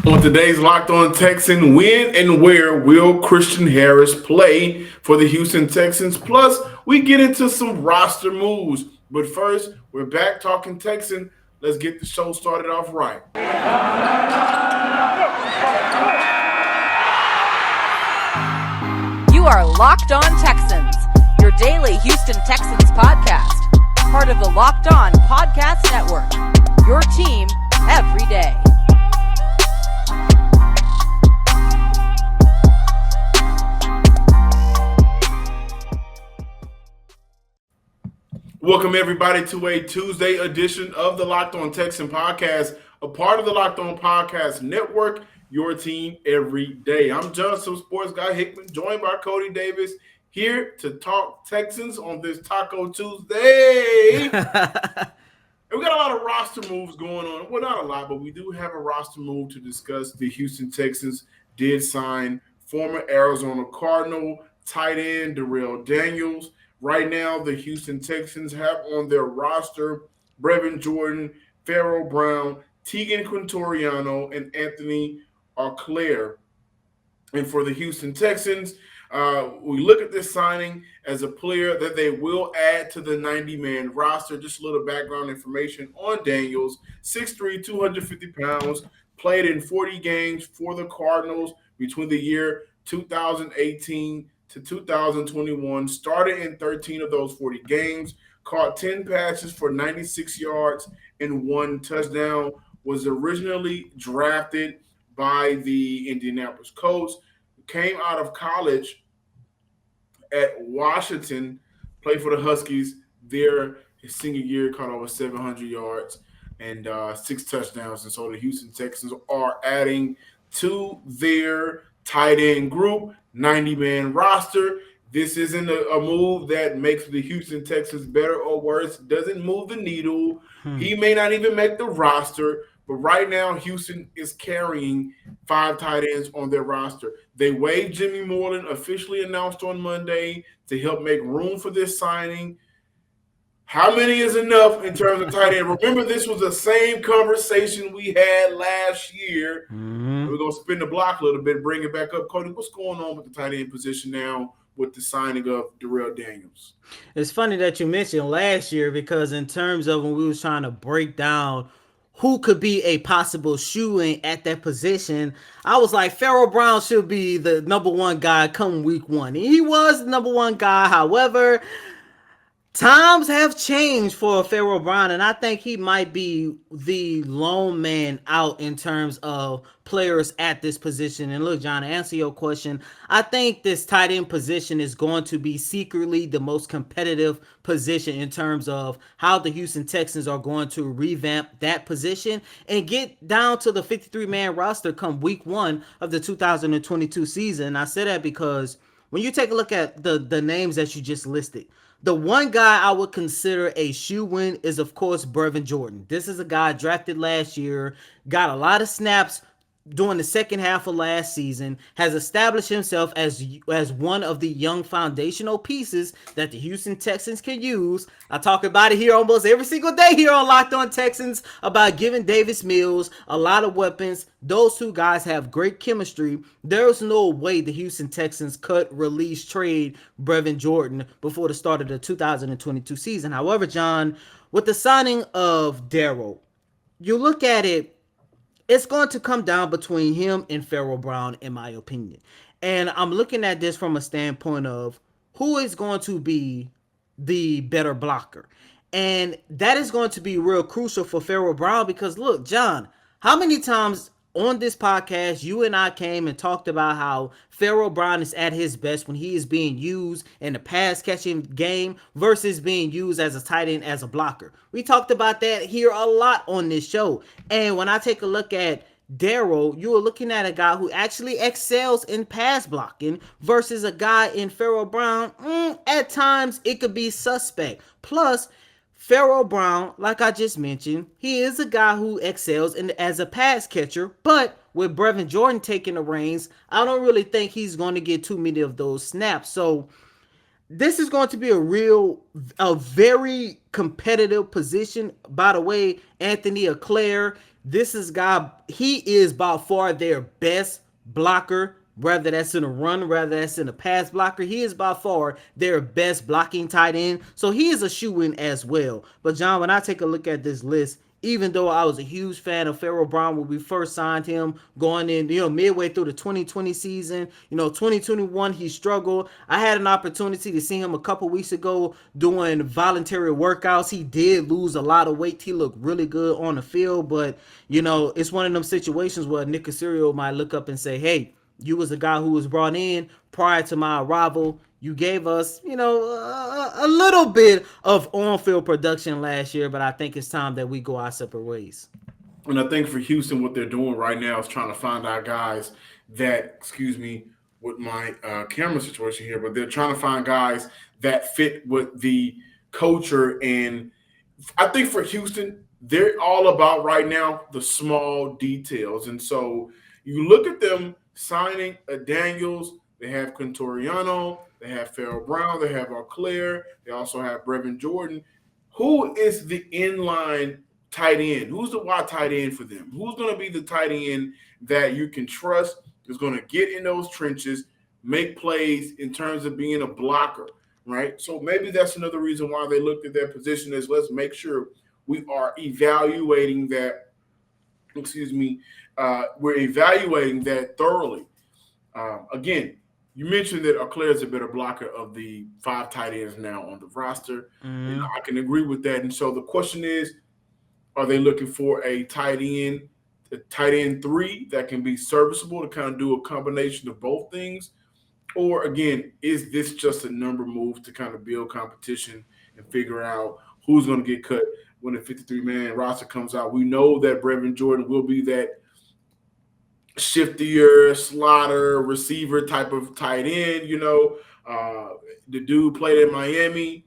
On today's Locked On Texan, when and where will Christian Harris play for the Houston Texans? Plus, we get into some roster moves. But first, we're back talking Texan. Let's get the show started off right. You are Locked On Texans, your daily Houston Texans podcast. Part of the Locked On Podcast Network, your team every day. Welcome, everybody, to a Tuesday edition of the Locked On Texan podcast, a part of the Locked On Podcast Network, your team every day. I'm Johnson Sports Guy Hickman, joined by Cody Davis, here to talk Texans on this Taco Tuesday. And we got a lot of roster moves going on. Well, not a lot, but we do have a roster move to discuss. The Houston Texans did sign former Arizona Cardinal tight end Darrell Daniels. Right now, the Houston Texans have on their roster Brevin Jordan, Pharaoh Brown, Tegan Quintoriano, and Anthony Auclair. And for the Houston Texans, we look at this signing as a player that they will add to the 90-man roster. Just a little background information on Daniels. 6'3", 250 pounds, played in 40 games for the Cardinals between the year 2018 to 2021, started in 13 of those 40 games, caught 10 passes for 96 yards and 1 touchdown, was originally drafted by the Indianapolis Colts, came out of college at Washington, played for the Huskies there his senior year, caught over 700 yards and 6 touchdowns. And so the Houston Texans are adding to their tight end group, 90-man roster. This isn't a move that makes the Houston Texans better or worse. Doesn't move the needle. He may not even make the roster. But right now, Houston is carrying 5 tight ends on their roster. They waived Jimmy Moreland, officially announced on Monday, to help make room for this signing. How many is enough in terms of tight end? Remember, this was the same conversation we had last year. We're going to spin the block a little bit, bring it back up. Cody, what's going on with the tight end position now with the signing of Darrell Daniels? It's funny that you mentioned last year, because in terms of when we was trying to break down who could be a possible shoe-in at that position, I was like, Pharaoh Brown should be the number one guy come week 1. And he was the number one guy. However, times have changed for Pharaoh Brown, and I think he might be the lone man out in terms of players at this position. And look, John, to answer your question, I think this tight end position is going to be secretly the most competitive position in terms of how the Houston Texans are going to revamp that position and get down to the 53-man roster come week 1 of the 2022 season. I say that because when you take a look at the names that you just listed, the one guy I would consider a shoe-in is, of course, Brevin Jordan. This is a guy drafted last year, got a lot of snaps during the second half of last season, has established himself as one of the young foundational pieces that the Houston Texans can use. I talk about it here almost every single day here on Locked On Texans about giving Davis Mills a lot of weapons. Those two guys have great chemistry. There's no way the Houston Texans cut, release, trade Brevin Jordan before the start of the 2022 season. However, John, with the signing of Darrell, you look at it, it's going to come down between him and Pharaoh Brown, in my opinion. And I'm looking at this from a standpoint of who is going to be the better blocker. And that is going to be real crucial for Pharaoh Brown, because look, John, how many times on this podcast you and I came and talked about how Pharaoh Brown is at his best when he is being used in the pass catching game versus being used as a tight end, as a blocker. We talked about that here a lot on this show. And when I take a look at Darrell, you are looking at a guy who actually excels in pass blocking versus a guy in Pharaoh Brown. At times it could be suspect. Plus, Pharaoh Brown, like I just mentioned, he is a guy who excels as a pass catcher, but with Brevin Jordan taking the reins, I don't really think he's going to get too many of those snaps. So this is going to be a very competitive position. By the way, Anthony Auclair, This is guy. He is by far their best blocker. Whether that's in a run, whether that's in a pass blocker, he is by far their best blocking tight end. So he is a shoe-in as well. But John, when I take a look at this list, even though I was a huge fan of Pharaoh Brown when we first signed him going in, midway through the 2020 season, 2021, he struggled. I had an opportunity to see him a couple weeks ago doing voluntary workouts. He did lose a lot of weight. He looked really good on the field, but, it's one of them situations where Nick Casario might look up and say, hey, you was the guy who was brought in prior to my arrival. You gave us, a little bit of on-field production last year, but I think it's time that we go our separate ways. And I think for Houston, what they're doing right now is trying to find out guys that, excuse me, with my camera situation here, but they're trying to find guys that fit with the culture. And I think for Houston, they're all about right now the small details. And so you look at them signing a Daniels, they have Contoriano, they have Farrell Brown, they have Auclair, they also have Brevin Jordan. Who is the inline tight end? Who's the wide tight end for them? Who's going to be the tight end that you can trust is going to get in those trenches, make plays in terms of being a blocker, right? So maybe that's another reason why they looked at their position is let's make sure we are evaluating that, we're evaluating that thoroughly. Again, you mentioned that Auclair is a better blocker of the 5 tight ends now on the roster. And I can agree with that. And so the question is, are they looking for a tight end 3 that can be serviceable to kind of do a combination of both things? Or again, is this just a number move to kind of build competition and figure out who's going to get cut when the 53-man roster comes out? We know that Brevin Jordan will be that shiftier, slaughter, receiver type of tight end. The dude played in Miami,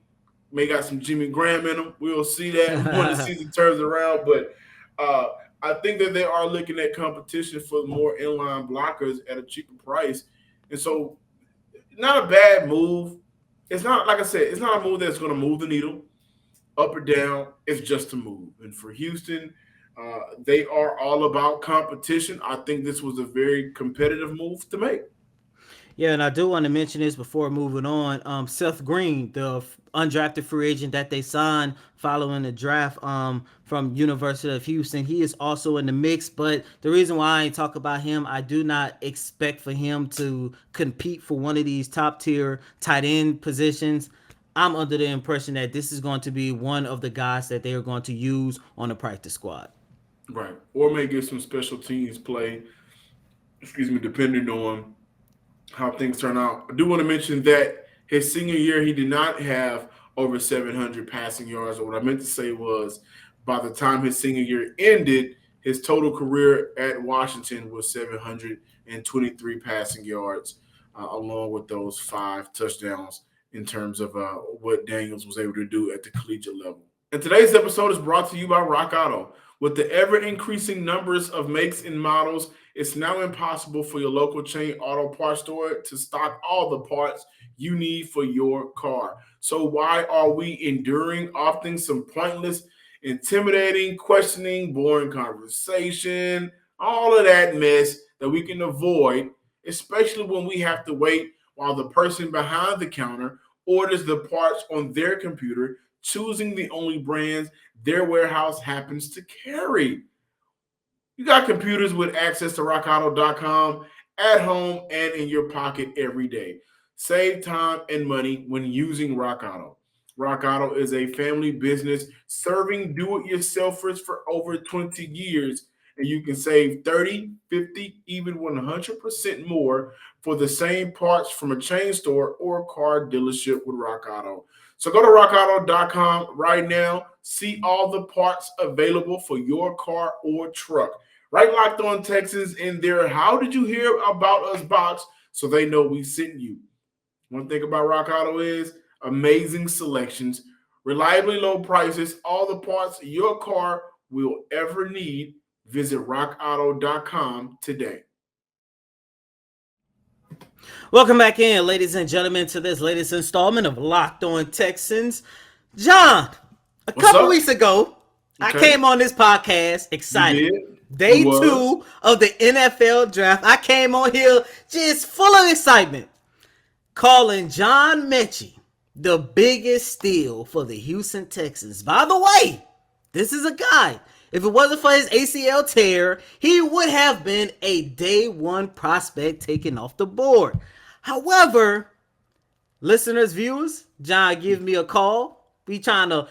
may got some Jimmy Graham in him. We'll see that when the season turns around. But I think that they are looking at competition for more inline blockers at a cheaper price. And so not a bad move. It's not, like I said, it's not a move that's going to move the needle up or down. It's just a move. And for Houston, they are all about competition. I think this was a very competitive move to make. Yeah, and I do want to mention this before moving on. Seth Green, the undrafted free agent that they signed following the draft from University of Houston, he is also in the mix. But the reason why I ain't talk about him, I do not expect for him to compete for one of these top tier tight end positions. I'm under the impression that this is going to be one of the guys that they are going to use on the practice squad. Right. Or may get some special teams play, depending on how things turn out. I do want to mention that his senior year, he did not have over 700 passing yards. Or what I meant to say was by the time his senior year ended, his total career at Washington was 723 passing yards, along with those 5 touchdowns in terms of what Daniels was able to do at the collegiate level. And today's episode is brought to you by Rock Auto. With the ever-increasing numbers of makes and models, it's now impossible for your local chain auto parts store to stock all the parts you need for your car. So why are we enduring often some pointless, intimidating, questioning, boring conversation, all of that mess that we can avoid, especially when we have to wait while the person behind the counter orders the parts on their computer, choosing the only brands their warehouse happens to carry? You got computers with access to rockauto.com at home and in your pocket every day. Save time and money when using Rock Auto. Rock Auto is a family business serving do-it-yourselfers for over 20 years, and you can save 30, 50, even 100% more for the same parts from a chain store or car dealership with Rock Auto. So go to rockauto.com right now. See all the parts available for your car or truck. Right, Locked On Texans in there. How did you hear about us box so they know we sent you? One thing about Rock Auto is amazing selections, reliably low prices, all the parts your car will ever need. Visit rockauto.com today. Welcome back in, ladies and gentlemen, to this latest installment of Locked On Texans. John, a couple weeks ago, I Okay. came on this podcast You excited. did. You Day was. 2 of the NFL draft. I came on here just full of excitement, calling John Mechie the biggest steal for the Houston Texans. By the way, this is a guy. If it wasn't for his ACL tear, he would have been a day 1 prospect taken off the board. However, listeners, viewers, John give me a call. We trying to,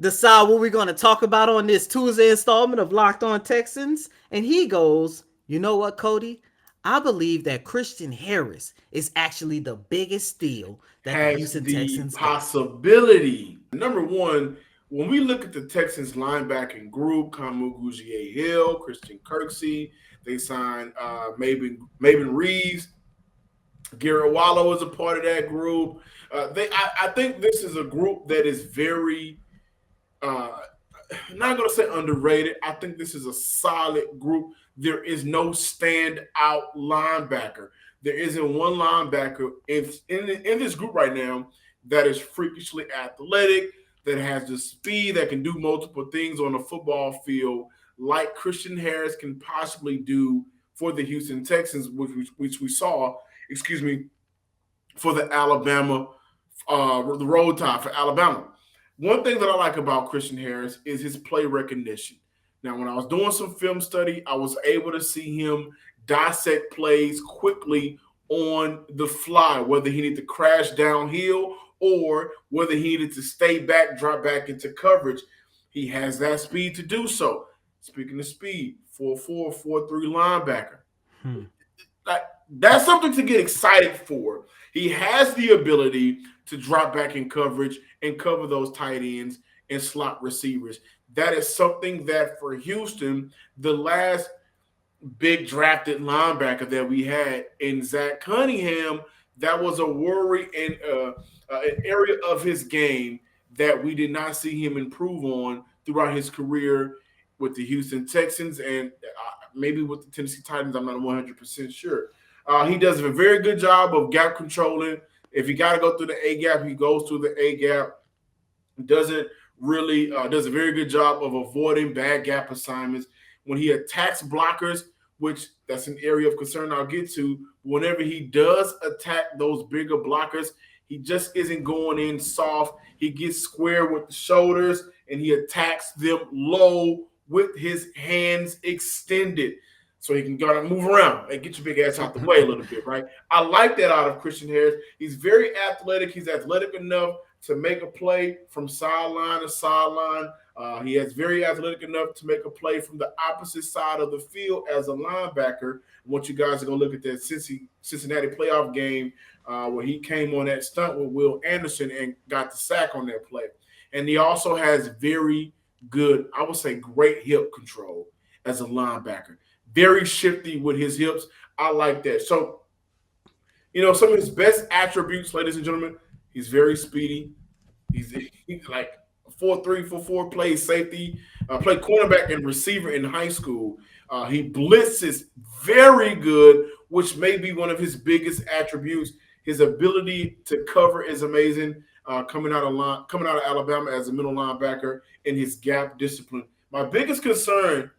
decide what we're going to talk about on this Tuesday installment of Locked On Texans. And he goes, you know what, Cody? I believe that Christian Harris is actually the biggest steal that the Has Houston the Texans got. possibility. Number one, when we look at the Texans linebacking group, Kamu Gugier-Hill, Christian Kirksey, they signed Maven Reeves. Garrett Wallow is a part of that group. I think this is a group that is very uh, not going to say underrated. I think this is a solid group. There is no standout linebacker. There isn't one linebacker in this group right now that is freakishly athletic, that has the speed, that can do multiple things on the football field, like Christian Harris can possibly do for the Houston Texans, which we saw, excuse me, for the the road tie for Alabama. One thing that I like about Christian Harris is his play recognition. Now, when I was doing some film study, I was able to see him dissect plays quickly on the fly, whether he needed to crash downhill or whether he needed to stay back, drop back into coverage. He has that speed to do so. Speaking of speed, 4'4", 4'3" linebacker. That's something to get excited for. He has the ability to drop back in coverage and cover those tight ends and slot receivers. That is something that for Houston, the last big drafted linebacker that we had in Zach Cunningham, that was a worry and an area of his game that we did not see him improve on throughout his career with the Houston Texans and maybe with the Tennessee Titans. I'm not 100% sure. He does a very good job of gap controlling. If he got to go through the A gap, he goes through the A gap. Doesn't really does a very good job of avoiding bad gap assignments. When he attacks blockers, which that's an area of concern I'll get to, whenever he does attack those bigger blockers, he just isn't going in soft. He gets square with the shoulders and he attacks them low with his hands extended. So he can kind of move around and get your big ass out the way a little bit, right? I like that out of Christian Harris. He's very athletic. He's athletic enough to make a play from sideline to sideline. He is very athletic enough to make a play from the opposite side of the field as a linebacker. I want you guys to go look at that Cincinnati playoff game where he came on that stunt with Will Anderson and got the sack on that play. And he also has very good, I would say great hip control as a linebacker. Very shifty with his hips. I like that. So, some of his best attributes, ladies and gentlemen, he's very speedy. He's like 4'3", 4'4", plays safety, played cornerback and receiver in high school. He blitzes very good, which may be one of his biggest attributes. His ability to cover is amazing. Coming out of Alabama as a middle linebacker in his gap discipline. My biggest concern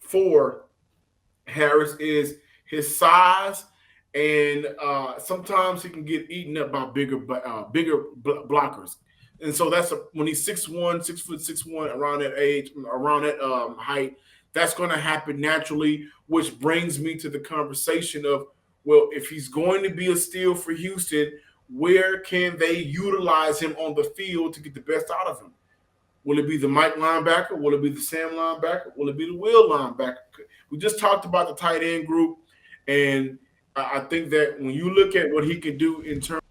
for Harris is his size, and sometimes he can get eaten up by bigger blockers. And so that's when he's 6'1", 6'1", around that age, around that height, that's going to happen naturally, which brings me to the conversation of, well, if he's going to be a steal for Houston, where can they utilize him on the field to get the best out of him? Will it be the Mike linebacker? Will it be the Sam linebacker? Will it be the Will linebacker? We just talked about the tight end group, and I think that when you look at what he can do in terms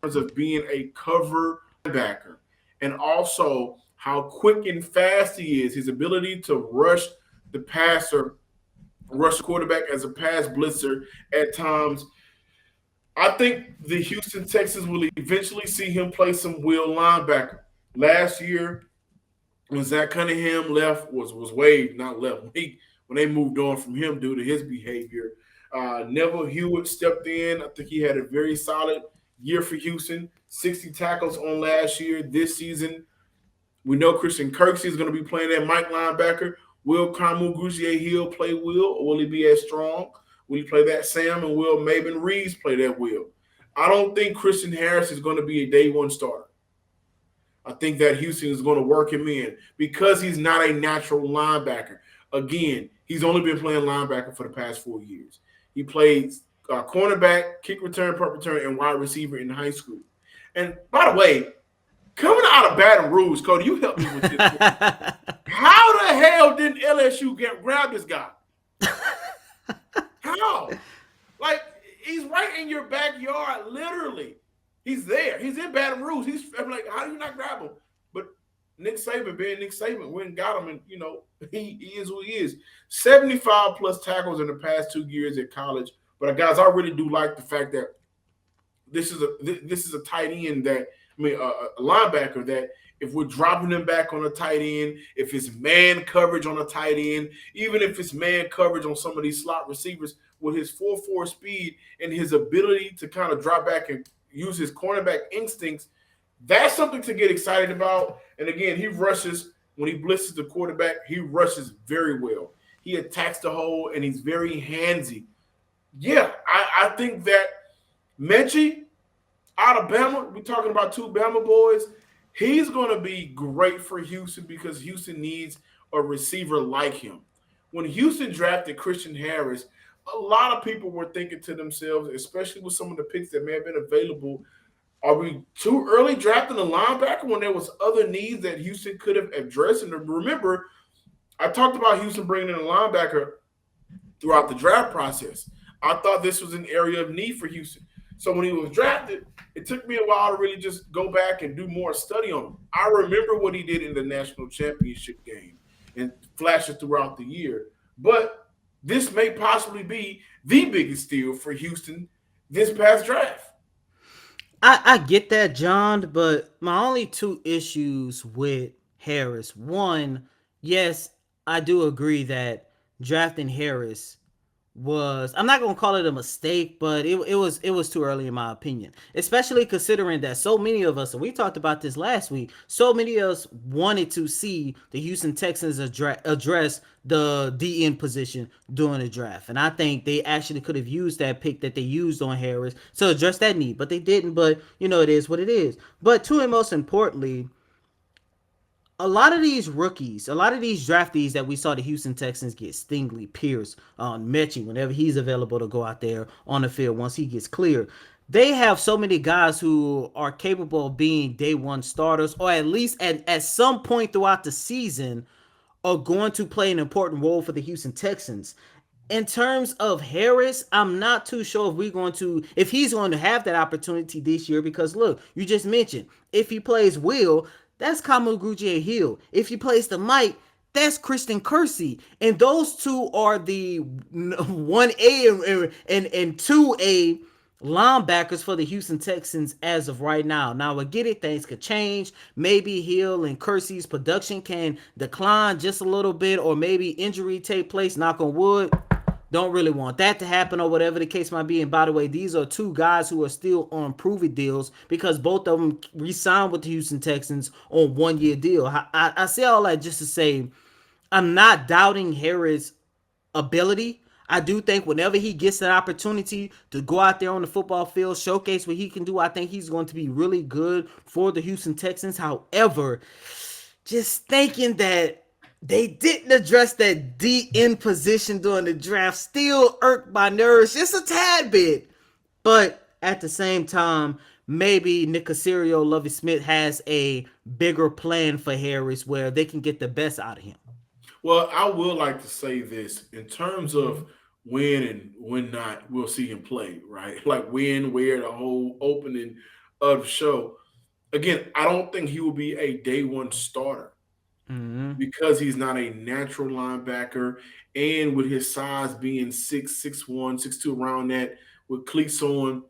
of being a cover linebacker, and also how quick and fast he is, his ability to rush the passer, rush the quarterback as a pass blitzer at times, I think the Houston Texans will eventually see him play some Will linebacker. Last year, when Zach Cunningham left, was waived, not left. When they moved on from him due to his behavior, Neville Hewitt stepped in. I think he had a very solid year for Houston. 60 tackles on last year. This season, We know Christian Kirksey is going to be playing that Mike linebacker. Will Kamu Grugier Hill play Will, or will he be as strong? Will he play that Sam, and will Maven Reeves play that Will? I don't think Christian Harris is going to be a day one starter. I think that Houston is going to work him in because he's not a natural linebacker. Again, he's only been playing linebacker for the past 4 years. He played cornerback, kick return, punt return, and wide receiver in high school. And by the way, coming out of Baton Rouge, Cody, you help me with this. How the hell didn't LSU grab this guy? How? Like, he's right in your backyard, literally. He's there. He's in Baton Rouge. I'm like, how do you not grab him? But Nick Saban, being Nick Saban, went and got him, and, he is who he is. 75 plus tackles in the past 2 years at college. But, guys, I really do like the fact that this is a tight end that, a linebacker that if we're dropping him back on a tight end, if it's man coverage on a tight end, even if it's man coverage on some of these slot receivers, with his 4.4 speed and his ability to kind of drop back and use his cornerback instincts, that's something to get excited about. And again, he rushes when he blitzes the quarterback. He rushes very well. He attacks the hole, and he's very handsy. Yeah, I think that Mechie out of Bama, we're talking about two Bama boys, he's going to be great for Houston because Houston needs a receiver like him. When Houston drafted Christian Harris, a lot of people were thinking to themselves, especially with some of the picks that may have been available, are we too early drafting a linebacker when there was other needs that Houston could have addressed? And remember, I talked about Houston bringing in a linebacker throughout the draft process. I thought this was an area of need for Houston. So when he was drafted, it took me a while to really just go back and do more study on him. I remember what he did in the national championship game and flashes throughout the year. But this may possibly be the biggest steal for Houston this past draft. I get that, John, but my only two issues with Harris. One, yes, I do agree that drafting Harris was, I'm not gonna call it a mistake, but it was too early in my opinion. Especially considering that so many of us, and we talked about this last week, so many of us wanted to see the Houston Texans address the DN position during the draft. And I think they actually could have used that pick that they used on Harris to address that need, but they didn't. But it is what it is. But two, and most importantly, a lot of these rookies, a lot of these draftees that we saw the Houston Texans get, Stingley, Pierce, Mechie, whenever he's available to go out there on the field once he gets clear, they have so many guys who are capable of being day one starters, or at least at some point throughout the season are going to play an important role for the Houston Texans. In terms of Harris, I'm not too sure if he's going to have that opportunity this year, because look, you just mentioned, if he plays Will, that's Kamu Grugier Hill. If he plays the Mike, that's Christian Kirksey. And those two are the 1A and 2A linebackers for the Houston Texans as of right now. Now, I get it. Things could change. Maybe Hill and Kirksey's production can decline just a little bit, or maybe injury take place, knock on wood. Don't really want that to happen, or whatever the case might be. And by the way, these are two guys who are still on prove-it deals because both of them re-signed with the Houston Texans on 1-year deal. I say all that just to say I'm not doubting Harris' ability. I do think whenever he gets an opportunity to go out there on the football field, showcase what he can do, I think he's going to be really good for the Houston Texans. However, just thinking that they didn't address that DN position during the draft still irked my nerves just a tad bit. But at the same time, maybe Nick Caserio, Lovie Smith has a bigger plan for Harris where they can get the best out of him. Well, I would like to say this in terms of when and when not we'll see him play, right? Like when, where, the whole opening of the show. Again, I don't think he will be a day one starter. Because he's not a natural linebacker, and with his size being 6'1", 6'2", around that, with cleats on,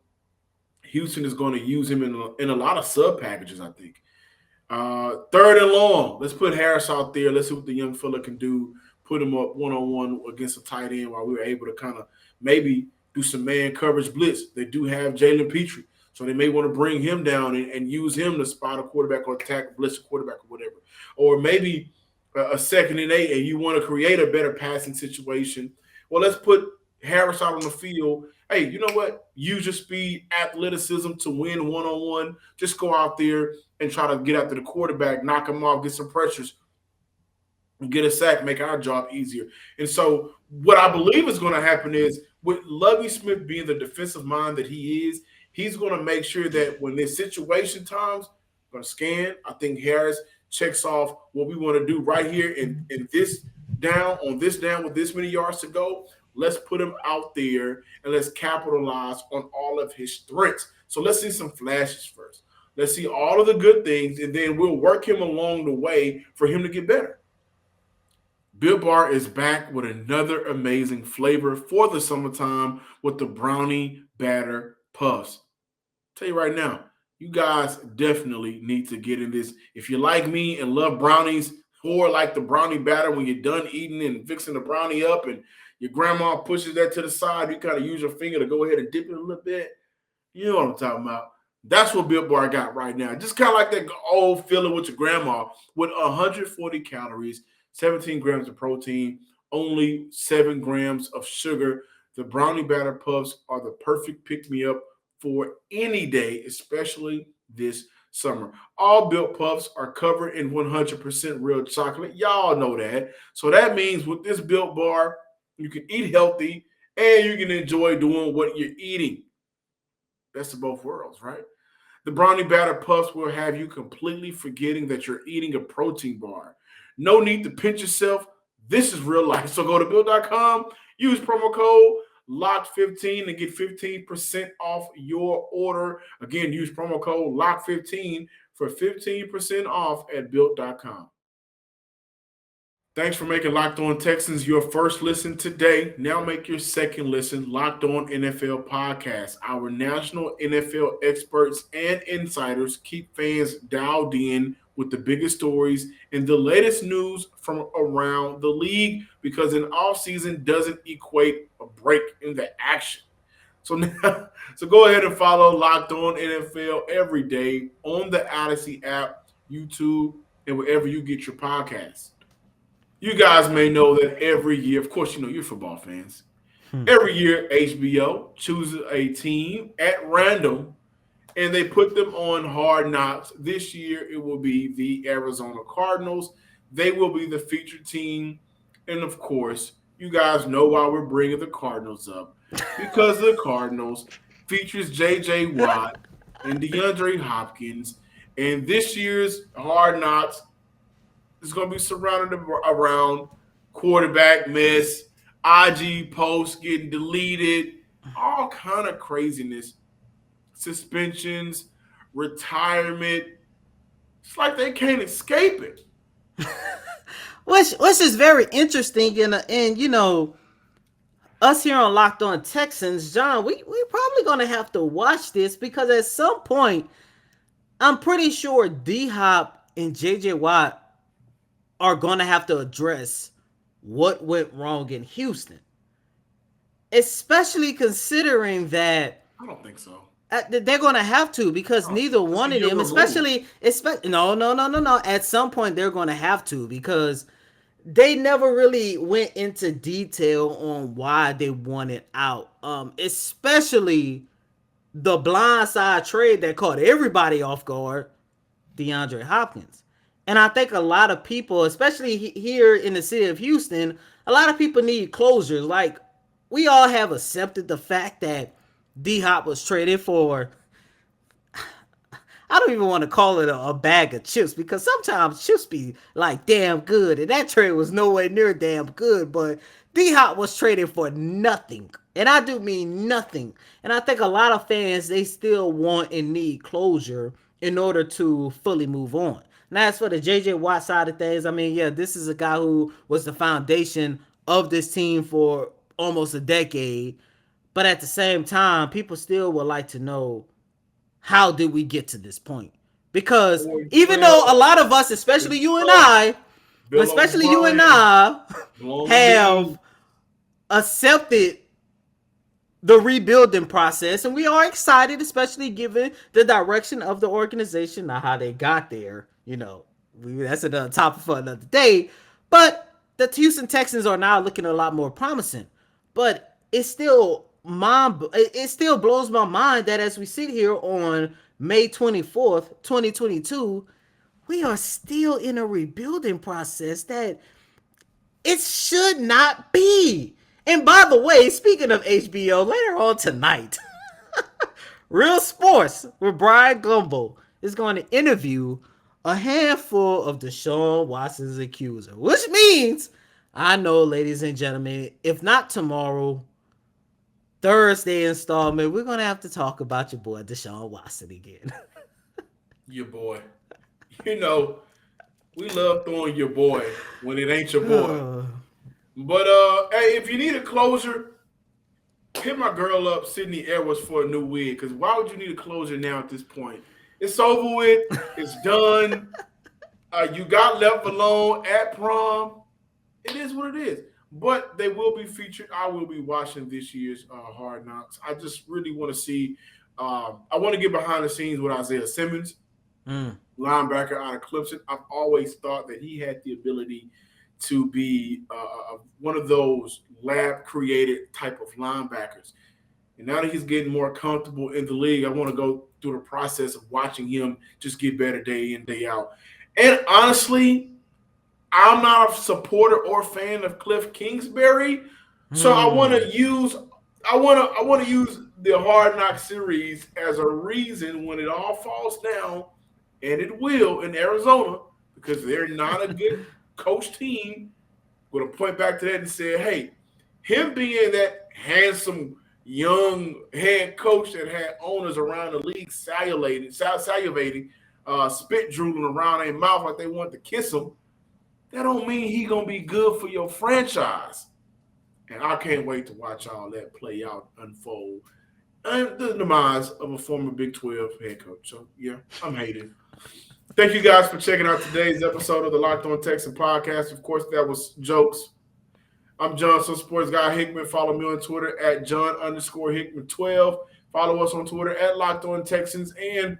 Houston is going to use him in a lot of sub packages, I think. Third and long, let's put Harris out there. Let's see what the young fella can do. Put him up one-on-one against a tight end while we were able to kind of maybe do some man coverage blitz. They do have Jalen Petrie. So they may want to bring him down and use him to spot a quarterback or attack, blitz a quarterback or whatever. Or maybe a 2nd and 8 and you want to create a better passing situation. Well, let's put Harris out on the field. Hey, you know what? Use your speed, athleticism to win one-on-one. Just go out there and try to get after the quarterback, knock him off, get some pressures, get a sack, make our job easier. And so what I believe is going to happen is with Lovie Smith being the defensive mind that he is, he's going to make sure that when there's situation times, going to scan. I think Harris checks off what we want to do right here in this down, on this down with this many yards to go. Let's put him out there and let's capitalize on all of his strengths. So let's see some flashes first. Let's see all of the good things, and then we'll work him along the way for him to get better. Built Bar is back with another amazing flavor for the summertime with the Brownie Batter Puffs. Tell you right now, you guys definitely need to get in this. If you like me and love brownies, or like the brownie batter when you're done eating and fixing the brownie up and your grandma pushes that to the side, you kind of use your finger to go ahead and dip it a little bit. You know what I'm talking about. That's what Built Bar got right now. Just kind of like that old feeling with your grandma with 140 calories, 17 grams of protein, only 7 grams of sugar. The Brownie Batter Puffs are the perfect pick-me-up for any day, especially this summer. All Built Puffs are covered in 100% real chocolate. Y'all know that. So that means with this Built Bar, you can eat healthy and you can enjoy doing what you're eating. Best of both worlds, right? The Brownie Batter Puffs will have you completely forgetting that you're eating a protein bar. No need to pinch yourself. This is real life. So go to Built.com, use promo code LOCK15 and get 15% off your order. Again, use promo code LOCK15 for 15% off at Built.com. Thanks for making Locked On Texans your first listen today. Now make your second listen Locked On NFL Podcast. Our national NFL experts and insiders keep fans dialed in with the biggest stories and the latest news from around the league, because an offseason doesn't equate a break in the action. So go ahead and follow Locked On NFL every day on the Odyssey app, YouTube, and wherever you get your podcasts. You guys may know that every year, of course, you know you're football fans. Every year, HBO chooses a team at random, and they put them on Hard Knocks. This year, it will be the Arizona Cardinals. They will be the featured team. And, of course, you guys know why we're bringing the Cardinals up. Because the Cardinals features J.J. Watt and DeAndre Hopkins. And this year's Hard Knocks is going to be surrounded around quarterback miss, IG posts getting deleted, all kind of craziness. Suspensions, retirement. It's like they can't escape it. Which is very interesting, and you know, us here on Locked On Texans, John, we probably gonna have to watch this, because at some point, I'm pretty sure D-Hop and JJ Watt are gonna have to address what went wrong in Houston, especially considering that I don't think so. they're gonna have to, because neither one of them, especially no. At some point, they're gonna have to, because they never really went into detail on why they wanted out. Especially the blindside trade that caught everybody off guard, DeAndre Hopkins. And I think a lot of people, especially here in the city of Houston, a lot of people need closures. Like, we all have accepted the fact that D-Hop was traded for, I don't even want to call it a bag of chips, because sometimes chips be like damn good, and that trade was nowhere near damn good. But D-Hop was traded for nothing, and I do mean nothing. And I think a lot of fans, they still want and need closure in order to fully move on. Now, as for the JJ Watt side of things, I mean, yeah, this is a guy who was the foundation of this team for almost a decade. But at the same time, people still would like to know, how did we get to this point? Because even though a lot of us, especially you and I, have accepted the rebuilding process, and we are excited, especially given the direction of the organization, not how they got there. That's another topic for another day. But the Houston Texans are now looking a lot more promising. But it still blows my mind that as we sit here on May 24th, 2022, we are still in a rebuilding process that it should not be. And by the way, speaking of HBO, later on tonight, Real Sports with Brian Gumbo is going to interview a handful of Deshaun Watson's accusers, which means, I know, ladies and gentlemen, if not tomorrow, Thursday installment, we're going to have to talk about your boy Deshaun Watson again. Your boy. We love throwing your boy when it ain't your boy. But hey, if you need a closer, hit my girl up, Sydney Edwards, for a new wig. Because why would you need a closer now at this point? It's over with. It's done. You got left alone at prom. It is what it is. But they will be featured. I will be watching this year's Hard Knocks. I just really want to see. I want to get behind the scenes with Isaiah Simmons, linebacker out of Clemson. I've always thought that he had the ability to be one of those lab-created type of linebackers. And now that he's getting more comfortable in the league, I want to go through the process of watching him just get better day in, day out. And honestly, I'm not a supporter or fan of Cliff Kingsbury, so I want to use the Hard Knock series as a reason when it all falls down, and it will in Arizona, because they're not a good coach team. Going to point back to that and say, hey, him being that handsome young head coach that had owners around the league salivating, spit drooling around their mouth like they wanted to kiss him, that don't mean he going to be good for your franchise. And I can't wait to watch all that play out, unfold. And the demise of a former Big 12 head coach. So, yeah, I'm hating. Thank you guys for checking out today's episode of the Locked On Texans podcast. Of course, that was jokes. I'm John, Sports Guy Hickman. Follow me on Twitter at John_Hickman12. Follow us on Twitter at Locked On Texans, and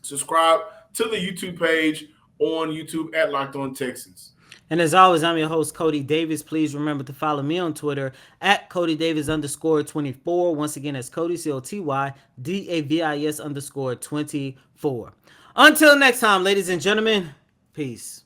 subscribe to the YouTube page on YouTube at Locked On Texans. And as always, I'm your host, Cody Davis. Please remember to follow me on Twitter at CodyDavis_24. Once again, that's Cody, COTYDAVIS_24. Until next time, ladies and gentlemen, peace.